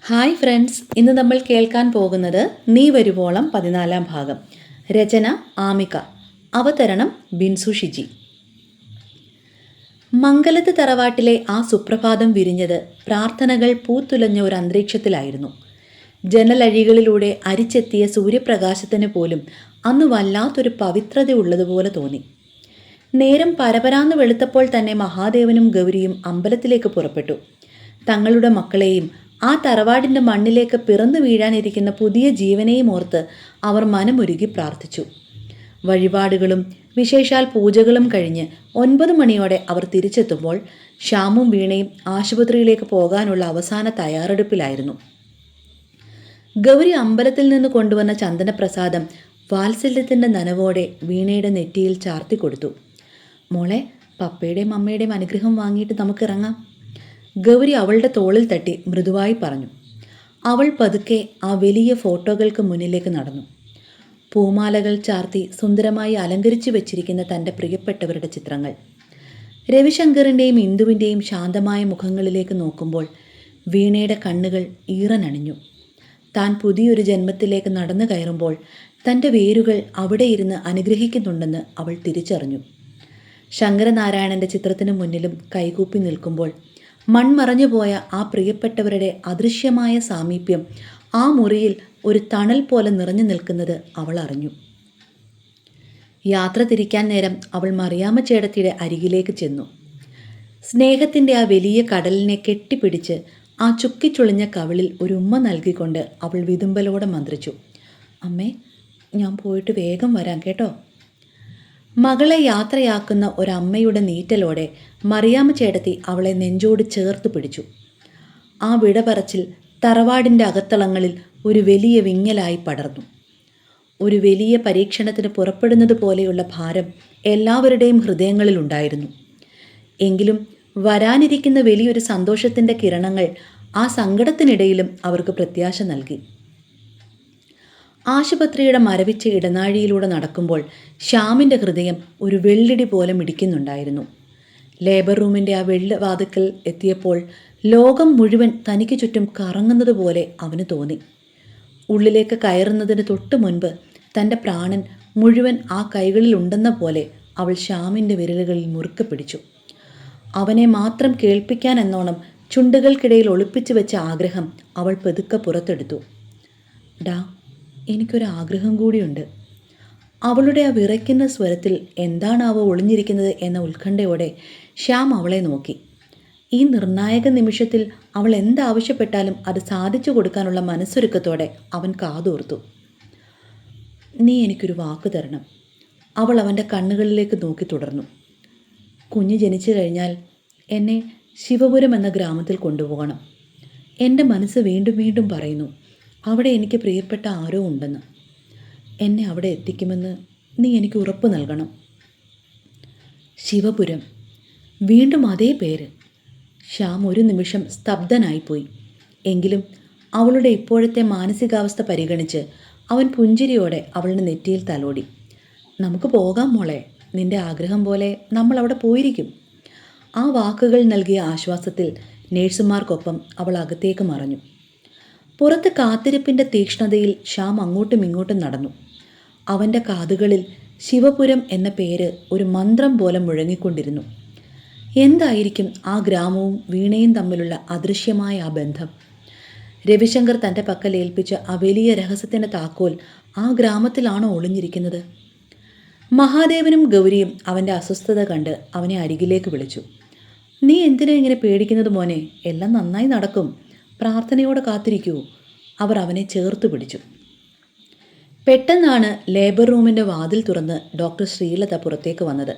Hi friends, ഇന്ന് നമ്മൾ കേൾക്കാൻ പോകുന്നത് നീ വരുവോളം 14 ഭാഗം. രചന ആമിക, അവതരണം ബിൻസു ഷിജി. മംഗലത്ത് തറവാട്ടിലെ ആ സുപ്രഭാതം വിരിഞ്ഞത് പ്രാർത്ഥനകൾ പൂത്തുലഞ്ഞ ഒരു അന്തരീക്ഷത്തിലായിരുന്നു. ജനലഴികളിലൂടെ അരിച്ചെത്തിയ സൂര്യപ്രകാശത്തിന് പോലും അന്ന് വല്ലാത്തൊരു പവിത്രത ഉള്ളതുപോലെ തോന്നി. നേരം പരപരാന്ന് വെളുത്തപ്പോൾ തന്നെ മഹാദേവനും ഗൗരിയും അമ്പലത്തിലേക്ക് പുറപ്പെട്ടു. തങ്ങളുടെ മക്കളെയും ആ തറവാടിൻ്റെ മണ്ണിലേക്ക് പിറന്നു വീഴാനിരിക്കുന്ന പുതിയ ജീവനെയും ഓർത്ത് അവർ മനമുരുകി പ്രാർത്ഥിച്ചു. വഴിപാടുകളും വിശേഷാൽ പൂജകളും കഴിഞ്ഞ് 9 മണിയോടെ അവർ തിരിച്ചെത്തുമ്പോൾ ശ്യാമും വീണയും ആശുപത്രിയിലേക്ക് പോകാനുള്ള അവസാന തയ്യാറെടുപ്പിലായിരുന്നു. ഗൗരി അമ്പലത്തിൽ നിന്ന് കൊണ്ടുവന്ന ചന്ദനപ്രസാദം വാത്സല്യത്തിൻ്റെ നനവോടെ വീണയുടെ നെറ്റിയിൽ ചാർത്തിക്കൊടുത്തു. മോളെ, പപ്പയുടെയും അമ്മയുടെയും അനുഗ്രഹം വാങ്ങിയിട്ട് നമുക്കിറങ്ങാം. ഗൗരി അവളുടെ തോളിൽ തട്ടി മൃദുവായി പറഞ്ഞു. അവൾ പതുക്കെ ആ വലിയ ഫോട്ടോകൾക്ക് മുന്നിലേക്ക് നടന്നു. പൂമാലകൾ ചാർത്തി സുന്ദരമായി അലങ്കരിച്ചു വെച്ചിരിക്കുന്ന തൻ്റെ പ്രിയപ്പെട്ടവരുടെ ചിത്രങ്ങൾ. രവിശങ്കറിൻ്റെയും ഇന്ദുവിൻ്റെയും ശാന്തമായ മുഖങ്ങളിലേക്ക് നോക്കുമ്പോൾ വീണയുടെ കണ്ണുകൾ ഈറനണിഞ്ഞു. താൻ പുതിയൊരു ജന്മത്തിലേക്ക് നടന്നു കയറുമ്പോൾ തൻ്റെ വേരുകൾ അവിടെ ഇരുന്ന് അനുഗ്രഹിക്കുന്നുണ്ടെന്ന് അവൾ തിരിച്ചറിഞ്ഞു. ശങ്കരനാരായണൻ്റെ ചിത്രത്തിന് മുന്നിലും കൈകൂപ്പി നിൽക്കുമ്പോൾ മൺമറഞ്ഞുപോയ ആ പ്രിയപ്പെട്ടവരുടെ അദൃശ്യമായ സാമീപ്യം ആ മുറിയിൽ ഒരു തണൽ പോലെ നിറഞ്ഞു നിൽക്കുന്നത് അവൾ അറിഞ്ഞു. യാത്ര തിരിക്കാൻ നേരം അവൾ മറിയാമ്മ ചേടത്തിയുടെ അരികിലേക്ക് ചെന്നു. സ്നേഹത്തിൻ്റെ ആ വലിയ കടലിനെ കെട്ടിപ്പിടിച്ച് ആ ചുക്കിച്ചുളിഞ്ഞ കവിളിൽ ഒരു ഉമ്മ നൽകിക്കൊണ്ട് അവൾ വിതുമ്പലോടെ മന്ത്രിച്ചു. അമ്മേ, ഞാൻ പോയിട്ട് വേഗം വരാം കേട്ടോ. മകളെ യാത്രയാക്കുന്ന ഒരമ്മയുടെ നീറ്റലോടെ മറിയാമ്മ ചേട്ടത്തി അവളെ നെഞ്ചോട് ചേർത്ത് പിടിച്ചു. ആ വിട പറച്ചിൽ തറവാടിൻ്റെ അകത്തളങ്ങളിൽ ഒരു വലിയ വിങ്ങലായി പടർന്നു. ഒരു വലിയ പരീക്ഷണത്തിന് പുറപ്പെടുന്നത് പോലെയുള്ള ഭാരം എല്ലാവരുടെയും ഹൃദയങ്ങളിലുണ്ടായിരുന്നു. എങ്കിലും വരാനിരിക്കുന്ന വലിയൊരു സന്തോഷത്തിൻ്റെ കിരണങ്ങൾ ആ സങ്കടത്തിനിടയിലും അവർക്ക് പ്രത്യാശ നൽകി. ആശുപത്രിയുടെ മരവിച്ച ഇടനാഴിയിലൂടെ നടക്കുമ്പോൾ ശ്യാമിൻ്റെ ഹൃദയം ഒരു വെള്ളിടി പോലെ മിടിക്കുന്നുണ്ടായിരുന്നു. ലേബർ റൂമിൻ്റെ ആ വെള്ളിവാതിക്കൽ എത്തിയപ്പോൾ ലോകം മുഴുവൻ തനിക്ക് ചുറ്റും കറങ്ങുന്നത് പോലെ അവന് തോന്നി. ഉള്ളിലേക്ക് കയറുന്നതിന് തൊട്ട് മുൻപ് തൻ്റെ പ്രാണൻ മുഴുവൻ ആ കൈകളിലുണ്ടെന്ന പോലെ അവൾ ശ്യാമിൻ്റെ വിരലുകളിൽ മുറുക്കെ പിടിച്ചു. അവനെ മാത്രം കേൾപ്പിക്കാൻ എന്നോണം ചുണ്ടുകൾക്കിടയിൽ ഒളിപ്പിച്ചു വെച്ച ആഗ്രഹം അവൾ പതുക്കെ പുറത്തെടുത്തു. ഡാ, എനിക്കൊരാഗ്രഹം കൂടിയുണ്ട്. അവളുടെ ആ വിറയ്ക്കുന്ന സ്വരത്തിൽ എന്താണാവോ ഒളിഞ്ഞിരിക്കുന്നത് എന്ന ഉത്കണ്ഠയോടെ ശ്യാം അവളെ നോക്കി. ഈ നിർണായക നിമിഷത്തിൽ അവൾ എന്താവശ്യപ്പെട്ടാലും അത് സാധിച്ചു കൊടുക്കാനുള്ള മനസ്സൊരുക്കത്തോടെ അവൻ കാതോർത്തു. നീ എനിക്കൊരു വാക്ക് തരണം. അവൾ അവൻ്റെ കണ്ണുകളിലേക്ക് നോക്കി തുടർന്നു. കുഞ്ഞ് ജനിച്ചു കഴിഞ്ഞാൽ എന്നെ ശിവപുരം എന്ന ഗ്രാമത്തിൽ കൊണ്ടുപോകണം. എൻ്റെ മനസ്സ് വീണ്ടും വീണ്ടും പറയുന്നു, അവിടെ എനിക്ക് പ്രിയപ്പെട്ട ആരോ ഉണ്ടെന്ന്. എന്നെ അവിടെ എത്തിക്കുമെന്ന് നീ എനിക്ക് ഉറപ്പ് നൽകണം. ശിവപുരം, വീണ്ടും അതേ പേര്. ശ്യാം ഒരു നിമിഷം സ്തബ്ധനായിപ്പോയി. എങ്കിലും അവളുടെ ഇപ്പോഴത്തെ മാനസികാവസ്ഥ പരിഗണിച്ച് അവൻ പുഞ്ചിരിയോടെ അവളുടെ നെറ്റിയിൽ തലോടി. നമുക്ക് പോകാം മോളെ, നിന്റെ ആഗ്രഹം പോലെ നമ്മൾ അവിടെ പോയിരിക്കും. ആ വാക്കുകൾ നൽകിയ ആശ്വാസത്തിൽ നേഴ്സുമാർക്കൊപ്പം അവൾ അകത്തേക്ക് മറഞ്ഞു. പുറത്ത് കാത്തിരിപ്പിൻ്റെ തീക്ഷ്ണതയിൽ ശ്യാം അങ്ങോട്ടും ഇങ്ങോട്ടും നടന്നു. അവൻ്റെ കാതുകളിൽ ശിവപുരം എന്ന പേര് ഒരു മന്ത്രം പോലെ മുഴങ്ങിക്കൊണ്ടിരുന്നു. എന്തായിരിക്കും ആ ഗ്രാമവും വീണയും തമ്മിലുള്ള അദൃശ്യമായ ആ ബന്ധം? രവിശങ്കർ തൻ്റെ പക്കൽ ഏൽപ്പിച്ച ആ വലിയ രഹസ്യത്തിൻ്റെ താക്കോൽ ആ ഗ്രാമത്തിലാണോ ഒളിഞ്ഞിരിക്കുന്നത്? മഹാദേവനും ഗൗരിയും അവൻ്റെ അസ്വസ്ഥത കണ്ട് അവനെ അരികിലേക്ക് വിളിച്ചു. നീ എന്തിനാ ഇങ്ങനെ പേടിക്കുന്നത് മോനെ? എല്ലാം നന്നായി നടക്കും. പ്രാർത്ഥനയോടെ കാത്തിരിക്കൂ. അവർ അവനെ ചേർത്ത് പിടിച്ചു. പെട്ടെന്നാണ് ലേബർ റൂമിൻ്റെ വാതിൽ തുറന്ന് ഡോക്ടർ ശ്രീലത പുറത്തേക്ക് വന്നത്.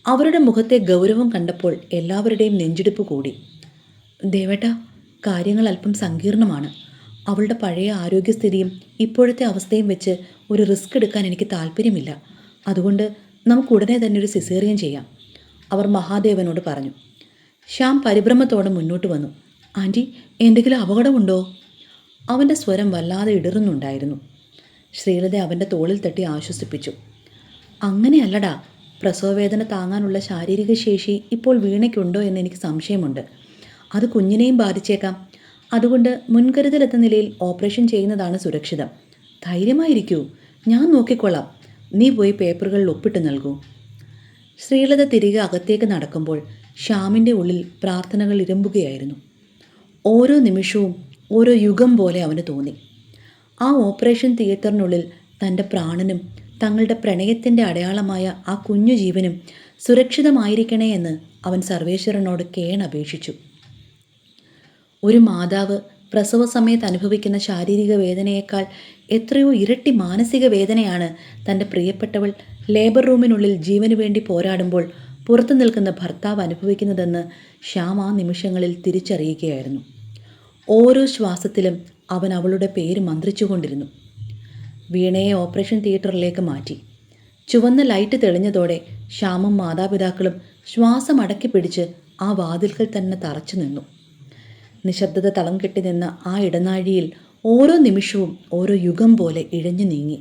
അവരുടെ മുഖത്തെ ഗൗരവം കണ്ടപ്പോൾ എല്ലാവരുടെയും നെഞ്ചിടിപ്പ് കൂടി. ദേവേട്ടാ, കാര്യങ്ങൾ അല്പം സങ്കീർണമാണ്. അവളുടെ പഴയ ആരോഗ്യസ്ഥിതിയും ഇപ്പോഴത്തെ അവസ്ഥയും വെച്ച് ഒരു റിസ്ക് എടുക്കാൻ എനിക്ക് താല്പര്യമില്ല. അതുകൊണ്ട് നമുക്ക് ഉടനെ തന്നെ ഒരു സിസേറിയൻ ചെയ്യാം, അവർ മഹാദേവനോട് പറഞ്ഞു. ശ്യാം പരിഭ്രമത്തോടെ മുന്നോട്ട് വന്നു. ആൻറ്റി, എന്തെങ്കിലും അപകടമുണ്ടോ? അവൻ്റെ സ്വരം വല്ലാതെ ഇടറുന്നുണ്ടായിരുന്നു. ശ്രീലത അവൻ്റെ തോളിൽ തട്ടി ആശ്വസിപ്പിച്ചു. അങ്ങനെയല്ലടാ, പ്രസവവേദന താങ്ങാനുള്ള ശാരീരിക ശേഷി ഇപ്പോൾ വീണയ്ക്കുണ്ടോ എന്ന് എനിക്ക് സംശയമുണ്ട്. അത് കുഞ്ഞിനെയും ബാധിച്ചേക്കാം. അതുകൊണ്ട് മുൻകരുതലെന്ന നിലയിൽ ഓപ്പറേഷൻ ചെയ്യുന്നതാണ് സുരക്ഷിതം. ധൈര്യമായിരിക്കൂ, ഞാൻ നോക്കിക്കൊള്ളാം. നീ പോയി പേപ്പറുകളിൽ ഒപ്പിട്ട് നൽകൂ. ശ്രീലത തിരികെ അകത്തേക്ക് നടക്കുമ്പോൾ ശ്യാമിൻ്റെ ഉള്ളിൽ പ്രാർത്ഥനകൾ ഇരമ്പുകയായിരുന്നു. ഓരോ നിമിഷവും ഓരോ യുഗം പോലെ അവന് തോന്നി. ആ ഓപ്പറേഷൻ തിയേറ്ററിനുള്ളിൽ തൻ്റെ പ്രാണനും തങ്ങളുടെ പ്രണയത്തിൻ്റെ അടയാളമായ ആ കുഞ്ഞു ജീവനും സുരക്ഷിതമായിരിക്കണേ എന്ന് അവൻ സർവേശ്വരനോട് കേണപേക്ഷിച്ചു. ഒരു മാതാവ് പ്രസവ സമയത്ത് അനുഭവിക്കുന്ന ശാരീരിക വേദനയേക്കാൾ എത്രയോ ഇരട്ടി മാനസിക വേദനയാണ് തൻ്റെ പ്രിയപ്പെട്ടവൾ ലേബർ റൂമിനുള്ളിൽ ജീവന് വേണ്ടി പോരാടുമ്പോൾ പുറത്തു നിൽക്കുന്ന ഭർത്താവ് അനുഭവിക്കുന്നതെന്ന് ശ്യാം ആ നിമിഷങ്ങളിൽ തിരിച്ചറിയുകയായിരുന്നു. ഓരോ ശ്വാസത്തിലും അവൻ അവളുടെ പേര് മന്ത്രിച്ചുകൊണ്ടിരുന്നു. വീണയെ ഓപ്പറേഷൻ തിയേറ്ററിലേക്ക് മാറ്റി. ചുവന്ന ലൈറ്റ് തെളിഞ്ഞതോടെ ശ്യാമും മാതാപിതാക്കളും ശ്വാസം അടക്കി പിടിച്ച് ആ വാതിൽക്കൽ തന്നെ തറച്ചു നിന്നു. നിശബ്ദത തളം കെട്ടി നിന്ന ആ ഇടനാഴിയിൽ ഓരോ നിമിഷവും ഓരോ യുഗം പോലെ ഇഴഞ്ഞു നീങ്ങി.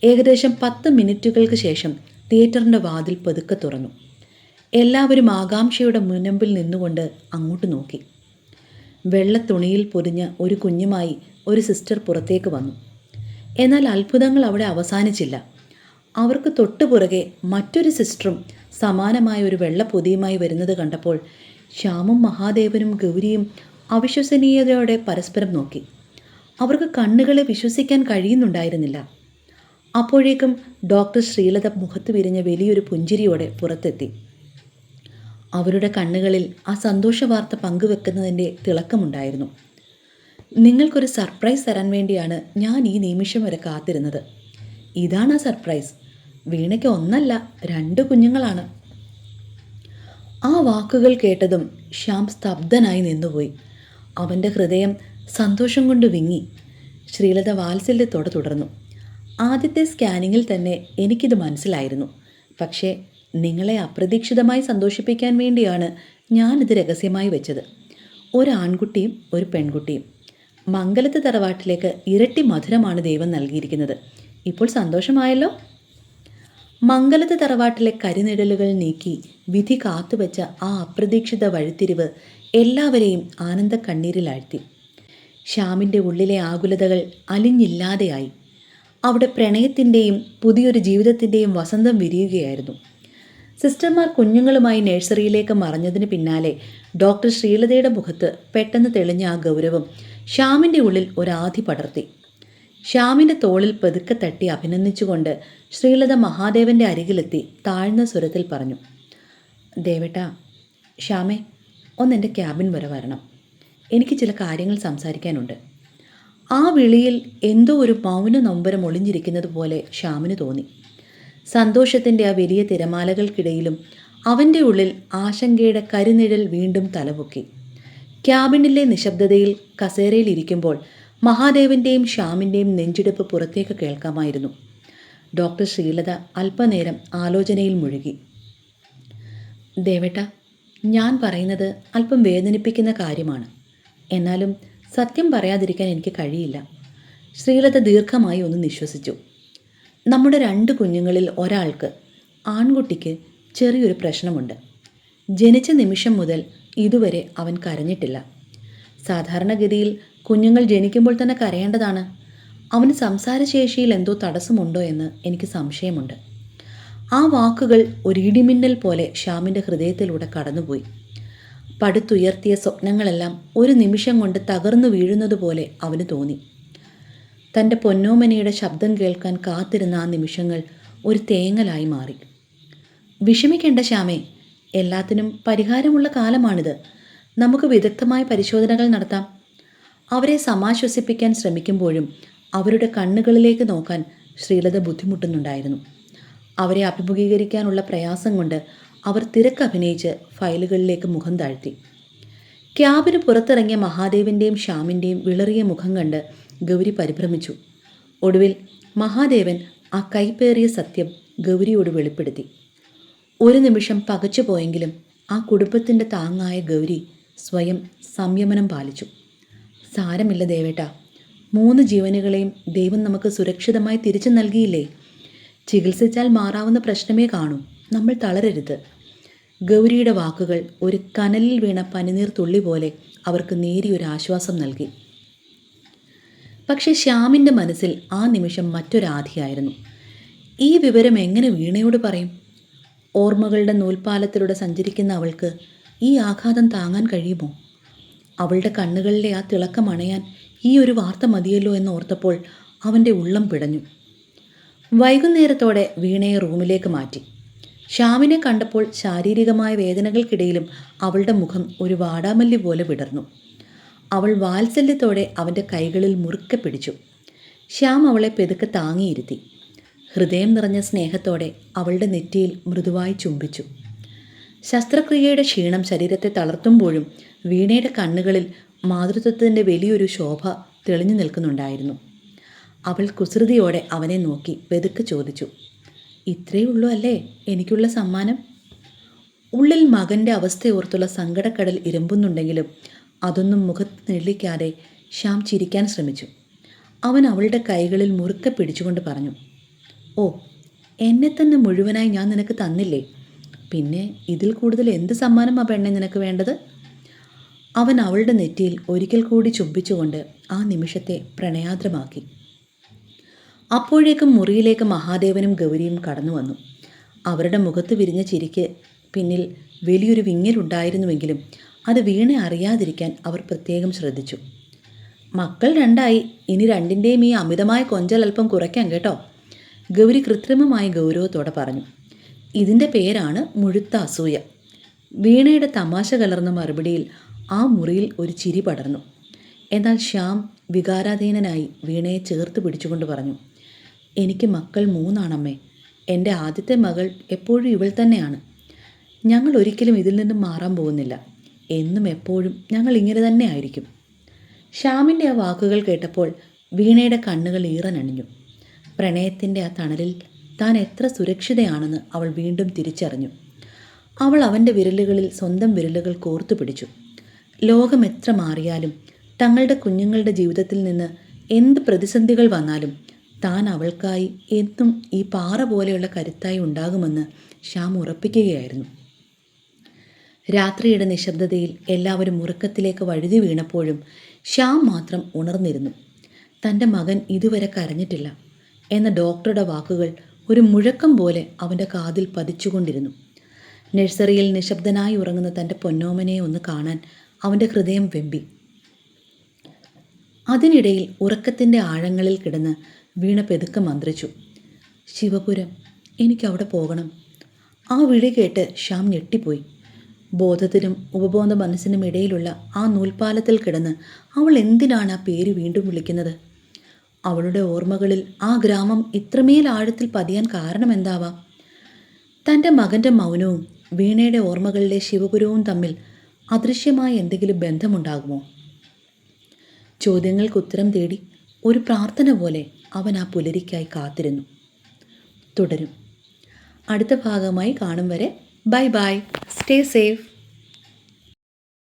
ഏകദേശം 10 മിനിറ്റുകൾക്ക് ശേഷം തിയേറ്ററിൻ്റെ വാതിൽ പതുക്കെ തുറന്നു. എല്ലാവരും ആകാംക്ഷയുടെ മുനമ്പിൽ നിന്നുകൊണ്ട് അങ്ങോട്ട് നോക്കി. വെള്ള തുണിയിൽ പൊതിഞ്ഞ ഒരു കുഞ്ഞുമായി ഒരു സിസ്റ്റർ പുറത്തേക്ക് വന്നു. എന്നാൽ അത്ഭുതങ്ങൾ അവിടെ അവസാനിച്ചില്ല. അവർക്ക് തൊട്ടുപുറകെ മറ്റൊരു സിസ്റ്ററും സമാനമായ ഒരു വെള്ള പൊതിയുമായി വരുന്നത് കണ്ടപ്പോൾ ശ്യാമും മഹാദേവനും ഗൗരിയും അവിശ്വസനീയതയോടെ പരസ്പരം നോക്കി. അവർക്ക് കണ്ണുകളെ വിശ്വസിക്കാൻ കഴിയുന്നുണ്ടായിരുന്നില്ല. അപ്പോഴേക്കും ഡോക്ടർ ശ്രീലത മുഖത്ത് വിരിഞ്ഞ വലിയൊരു പുഞ്ചിരിയോടെ പുറത്തെത്തി. അവരുടെ കണ്ണുകളിൽ ആ സന്തോഷ വാർത്ത പങ്കുവെക്കുന്നതിൻ്റെ തിളക്കമുണ്ടായിരുന്നു. നിങ്ങൾക്കൊരു സർപ്രൈസ് തരാൻ വേണ്ടിയാണ് ഞാൻ ഈ നിമിഷം വരെ കാത്തിരുന്നത്. ഇതാണ് ആ സർപ്രൈസ്. വീണയ്ക്ക് 1 അല്ല 2 കുഞ്ഞുങ്ങളാണ്. ആ വാക്കുകൾ കേട്ടതും ശ്യാം സ്തബ്ധനായി നിന്നുപോയി. അവൻ്റെ ഹൃദയം സന്തോഷം കൊണ്ട് വിങ്ങി. ശ്രീലത വാത്സല്യത്തോടെ തുടർന്നു. ആദ്യത്തെ സ്കാനിങ്ങിൽ തന്നെ എനിക്കിത് മനസ്സിലായിരുന്നു. പക്ഷേ നിങ്ങളെ അപ്രതീക്ഷിതമായി സന്തോഷിപ്പിക്കാൻ വേണ്ടിയാണ് ഞാനിത് രഹസ്യമായി വെച്ചത്. ഒരു ആൺകുട്ടിയും ഒരു പെൺകുട്ടിയും. മംഗലത്ത് തറവാട്ടിലേക്ക് ഇരട്ടി മധുരമാണ് ദൈവം നൽകിയിരിക്കുന്നത്. ഇപ്പോൾ സന്തോഷമായല്ലോ. മംഗലത്ത് തറവാട്ടിലെ കരിനിഴലുകൾ നീക്കി വിധി കാത്തുവെച്ച ആ അപ്രതീക്ഷിത വഴിത്തിരിവ് എല്ലാവരെയും ആനന്ദ കണ്ണീരിലാഴ്ത്തി. ശ്യാമിൻ്റെ ഉള്ളിലെ ആകുലതകൾ അലിഞ്ഞില്ലാതെയായി. അവിടെ പ്രണയത്തിൻ്റെയും പുതിയൊരു ജീവിതത്തിൻ്റെയും വസന്തം വിരിയുകയായിരുന്നു. സിസ്റ്റർമാർ കുഞ്ഞുങ്ങളുമായി നഴ്സറിയിലേക്ക് മറഞ്ഞതിന് പിന്നാലെ ഡോക്ടർ ശ്രീലതയുടെ മുഖത്ത് പെട്ടെന്ന് തെളിഞ്ഞ ആ ഗൗരവം ശ്യാമിൻ്റെ ഉള്ളിൽ ഒരാധി പടർത്തി. ശ്യാമിൻ്റെ തോളിൽ പതുക്കെ തട്ടി അഭിനന്ദിച്ചുകൊണ്ട് ശ്രീലത മഹാദേവൻ്റെ അരികിലെത്തി താഴ്ന്ന സ്വരത്തിൽ പറഞ്ഞു, ദേവേട്ടാ, ശ്യാമേ, എൻ്റെ ക്യാബിൻ വരെ വരണം. എനിക്ക് ചില കാര്യങ്ങൾ സംസാരിക്കാനുണ്ട്. ആ വിളിയിൽ എന്തോ ഒരു മൗന നൊമ്പരം ഒളിഞ്ഞിരിക്കുന്നത് പോലെ ശ്യാമിന് തോന്നി. സന്തോഷത്തിൻ്റെ ആ വലിയ തിരമാലകൾക്കിടയിലും അവൻ്റെ ഉള്ളിൽ ആശങ്കയുടെ കരിനിഴൽ വീണ്ടും തലപൊക്കി. ക്യാബിനിലെ നിശബ്ദതയിൽ കസേരയിൽ ഇരിക്കുമ്പോൾ മഹാദേവൻ്റെയും ശ്യാമിൻ്റെയും നെഞ്ചിടിപ്പ് പുറത്തേക്ക് കേൾക്കാമായിരുന്നു. ഡോക്ടർ ശ്രീലത അല്പനേരം ആലോചനയിൽ മുഴുകി. ദേവേട്ട, ഞാൻ പറയുന്നത് അല്പം വേദനിപ്പിക്കുന്ന കാര്യമാണ്. എന്നാലും സത്യം പറയാതിരിക്കാൻ എനിക്ക് കഴിയില്ല. ശ്രീലത ദീർഘമായി ഒന്ന് നിശ്വസിച്ചു. നമ്മുടെ 2 കുഞ്ഞുങ്ങളിൽ ഒരാൾക്ക്, ആൺകുട്ടിക്ക്, ചെറിയൊരു പ്രശ്നമുണ്ട്. ജനിച്ച നിമിഷം മുതൽ ഇതുവരെ അവൻ കരഞ്ഞിട്ടില്ല. സാധാരണഗതിയിൽ കുഞ്ഞുങ്ങൾ ജനിക്കുമ്പോൾ തന്നെ കരയേണ്ടതാണ്. അവന് സംസാരശേഷിയിൽ എന്തോ തടസ്സമുണ്ടോ എന്ന് എനിക്ക് സംശയമുണ്ട്. ആ വാക്കുകൾ ഒരു ഇടിമിന്നൽ പോലെ ശ്യാമിൻ്റെ ഹൃദയത്തിലൂടെ കടന്നുപോയി. പടുത്തുയർത്തിയ സ്വപ്നങ്ങളെല്ലാം ഒരു നിമിഷം കൊണ്ട് തകർന്നു വീഴുന്നതുപോലെ അവന് തോന്നി. തൻ്റെ പൊന്നോമനയുടെ ശബ്ദം കേൾക്കാൻ കാത്തിരുന്ന ആ നിമിഷങ്ങൾ ഒരു തേങ്ങലായി മാറി. വിഷമിക്കേണ്ട ശ്യാമേ, എല്ലാത്തിനും പരിഹാരമുള്ള കാലമാണിത്. നമുക്ക് വിദഗ്ധമായ പരിശോധനകൾ നടത്താം. അവരെ സമാശ്വസിപ്പിക്കാൻ ശ്രമിക്കുമ്പോഴും അവരുടെ കണ്ണുകളിലേക്ക് നോക്കാൻ ശ്രീലത ബുദ്ധിമുട്ടുന്നുണ്ടായിരുന്നു. അവരെ അഭിമുഖീകരിക്കാനുള്ള പ്രയാസം കൊണ്ട് അവർ തിരക്കഭിനയിച്ച് ഫയലുകളിലേക്ക് മുഖം താഴ്ത്തി. ക്യാബിന് പുറത്തിറങ്ങിയ മഹാദേവൻ്റെയും ശ്യാമിൻ്റെയും വിളറിയ മുഖം കണ്ട് ഗൗരി പരിഭ്രമിച്ചു. ഒടുവിൽ മഹാദേവൻ ആ കൈപ്പേറിയ സത്യം ഗൗരിയോട് വെളിപ്പെടുത്തി. ഒരു നിമിഷം പകച്ചു പോയെങ്കിലും ആ കുടുംബത്തിൻ്റെ താങ്ങായ ഗൗരി സ്വയം സംയമനം പാലിച്ചു. സാരമില്ല ദേവേട്ട, 3 ജീവനുകളെയും ദൈവം നമുക്ക് സുരക്ഷിതമായി തിരിച്ചു നൽകിയില്ലേ. ചികിത്സിച്ചാൽ മാറാവുന്ന പ്രശ്നമേ കാണൂ. നമ്മൾ തളരരുത്. ഗൗരിയുടെ വാക്കുകൾ ഒരു കനലിൽ വീണ പനിനീർ തുള്ളി പോലെ അവർക്ക് നേരിയൊരു ആശ്വാസം നൽകി. പക്ഷെ ശ്യാമിൻ്റെ മനസ്സിൽ ആ നിമിഷം മറ്റൊരാധിയായിരുന്നു. ഈ വിവരം എങ്ങനെ വീണയോട് പറയും? ഓർമ്മകളുടെ നൂൽപ്പാലത്തിലൂടെ സഞ്ചരിക്കുന്ന അവൾക്ക് ഈ ആഘാതം താങ്ങാൻ കഴിയുമോ? അവളുടെ കണ്ണുകളിലെ ആ തിളക്കം അണയാൻ ഈ ഒരു വാർത്ത മതിയല്ലോ എന്നോർത്തപ്പോൾ അവൻ്റെ ഉള്ളം പിടഞ്ഞു. വൈകുന്നേരത്തോടെ വീണയെ റൂമിലേക്ക് മാറ്റി. ശ്യാമിനെ കണ്ടപ്പോൾ ശാരീരികമായ വേദനകൾക്കിടയിലും അവളുടെ മുഖം ഒരു വാടാമല്ലി പോലെ വിടർന്നു. അവൾ വാത്സല്യത്തോടെ അവൻ്റെ കൈകളിൽ മുറുക്കെ പിടിച്ചു. ശ്യാം അവളെ പെതുക്കെ താങ്ങിയിരുത്തി. ഹൃദയം നിറഞ്ഞ സ്നേഹത്തോടെ അവളുടെ നെറ്റിയിൽ മൃദുവായി ചുംബിച്ചു. ശസ്ത്രക്രിയയുടെ ക്ഷീണം ശരീരത്തെ തളർത്തുമ്പോഴും വീണയുടെ കണ്ണുകളിൽ മാതൃത്വത്തിൻ്റെ വലിയൊരു ശോഭ തെളിഞ്ഞു നിൽക്കുന്നുണ്ടായിരുന്നു. അവൾ കുസൃതിയോടെ അവനെ നോക്കി പെതുക്കെ ചോദിച്ചു, ഇത്രയേ ഉള്ളൂ അല്ലേ എനിക്കുള്ള സമ്മാനം? ഉള്ളിൽ മകൻ്റെ അവസ്ഥയോർത്തുള്ള സങ്കടക്കടൽ ഇരമ്പുന്നുണ്ടെങ്കിലും അതൊന്നും മുഖത്ത് നെള്ളിക്കാതെ ശ്യാം ചിരിക്കാൻ ശ്രമിച്ചു. അവൻ അവളുടെ കൈകളിൽ മുറുക്കെ പിടിച്ചുകൊണ്ട് പറഞ്ഞു, ഓ, എന്നെ തന്നെ മുഴുവനായി ഞാൻ നിനക്ക് തന്നില്ലേ, പിന്നെ ഇതിൽ കൂടുതൽ എന്ത് സമ്മാനം ആ പെണ്ണെ നിനക്ക് വേണ്ടത്? അവൻ അവളുടെ നെറ്റിയിൽ ഒരിക്കൽ കൂടി ചുംബിച്ചുകൊണ്ട് ആ നിമിഷത്തെ പ്രണയാദ്രമാക്കി. അപ്പോഴേക്കും മുറിയിലേക്ക് മഹാദേവനും ഗൗരിയും കടന്നു വന്നു. അവരുടെ മുഖത്ത് വിരിഞ്ഞ ചിരിക്ക് പിന്നിൽ വലിയൊരു വിങ്ങലുണ്ടായിരുന്നുവെങ്കിലും അത് വീണ അറിയാതിരിക്കാൻ അവർ പ്രത്യേകം ശ്രദ്ധിച്ചു. മക്കൾ രണ്ടായി, ഇനി രണ്ടിൻ്റെയും ഈ അമിതമായ കൊഞ്ചൽ അല്പം കുറയ്ക്കാം കേട്ടോ, ഗൗരി കൃത്രിമമായി ഗൗരവത്തോടെ പറഞ്ഞു. ഇതിൻ്റെ പേരാണ് മുഴുത്ത അസൂയ. വീണയുടെ തമാശ കലർന്ന മറുപടിയിൽ ആ മുറിയിൽ ഒരു ചിരി പടർന്നു. എന്നാൽ ശ്യാം വികാരാധീനനായി വീണയെ ചേർത്ത് പിടിച്ചുകൊണ്ട് പറഞ്ഞു, എനിക്ക് മക്കൾ 3 എൻ്റെ ആദ്യത്തെ മകൾ എപ്പോഴും ഇവൾ തന്നെയാണ്. ഞങ്ങൾ ഒരിക്കലും ഇതിൽ നിന്നും മാറാൻ പോകുന്നില്ല. എന്നും എപ്പോഴും ഞങ്ങൾ ഇങ്ങനെ തന്നെ ആയിരിക്കും. ശ്യാമിൻ്റെ ആ വാക്കുകൾ കേട്ടപ്പോൾ വീണയുടെ കണ്ണുകൾ ഈറനണിഞ്ഞു. പ്രണയത്തിൻ്റെ ആ തണലിൽ താൻ എത്ര സുരക്ഷിതയാണെന്ന് അവൾ വീണ്ടും തിരിച്ചറിഞ്ഞു. അവൾ അവൻ്റെ വിരലുകളിൽ സ്വന്തം വിരലുകൾ കോർത്തു പിടിച്ചു. ലോകം എത്ര മാറിയാലും തങ്ങളുടെ കുഞ്ഞുങ്ങളുടെ ജീവിതത്തിൽ നിന്ന് എന്ത് പ്രതിസന്ധികൾ വന്നാലും താൻ അവൾക്കായി എന്നും ഈ പാറ പോലെയുള്ള കരുത്തായി ഉണ്ടാകുമെന്ന് ശ്യാം ഉറപ്പിക്കുകയായിരുന്നു. രാത്രിയുടെ നിശബ്ദതയിൽ എല്ലാവരും ഉറക്കത്തിലേക്ക് വഴുതി വീണപ്പോഴും ശ്യാം മാത്രം ഉണർന്നിരുന്നു. തൻ്റെ മകൻ ഇതുവരെ കരഞ്ഞിട്ടില്ല എന്ന ഡോക്ടറുടെ വാക്കുകൾ ഒരു മുഴക്കം പോലെ അവൻ്റെ കാതിൽ പതിച്ചുകൊണ്ടിരുന്നു. നഴ്സറിയിൽ നിശബ്ദനായി ഉറങ്ങുന്ന തൻ്റെ പൊന്നോമനെ ഒന്ന് കാണാൻ അവൻ്റെ ഹൃദയം വെമ്പി. അതിനിടയിൽ ഉറക്കത്തിൻ്റെ ആഴങ്ങളിൽ കിടന്ന് വീണ പെതുക്കെ മന്ത്രിച്ചു, ശിവപുരം, എനിക്കവിടെ പോകണം. ആ വിളി കേട്ട് ശ്യാം ഞെട്ടിപ്പോയി. ബോധത്തിനും ഉപബോധ മനസ്സിനും ഇടയിലുള്ള ആ നൂൽപ്പാലത്തിൽ കിടന്ന് അവൾ എന്തിനാണ് ആ പേര് വീണ്ടും വിളിക്കുന്നത്? അവളുടെ ഓർമ്മകളിൽ ആ ഗ്രാമം ഇത്രമേൽ ആഴത്തിൽ പതിയാൻ കാരണമെന്താവാം? തൻ്റെ മകൻ്റെ മൗനവും വീണയുടെ ഓർമ്മകളിലെ ശിവപുരവും തമ്മിൽ അദൃശ്യമായ എന്തെങ്കിലും ബന്ധമുണ്ടാകുമോ? ചോദ്യങ്ങൾക്ക് ഉത്തരം തേടി ഒരു പ്രാർത്ഥന പോലെ അവൻ ആ പുലരിക്കായി കാത്തിരുന്നു. തുടരും. അടുത്ത ഭാഗമായി കാണും വരെ ബൈ ബൈ, സ്റ്റേ സേഫ്.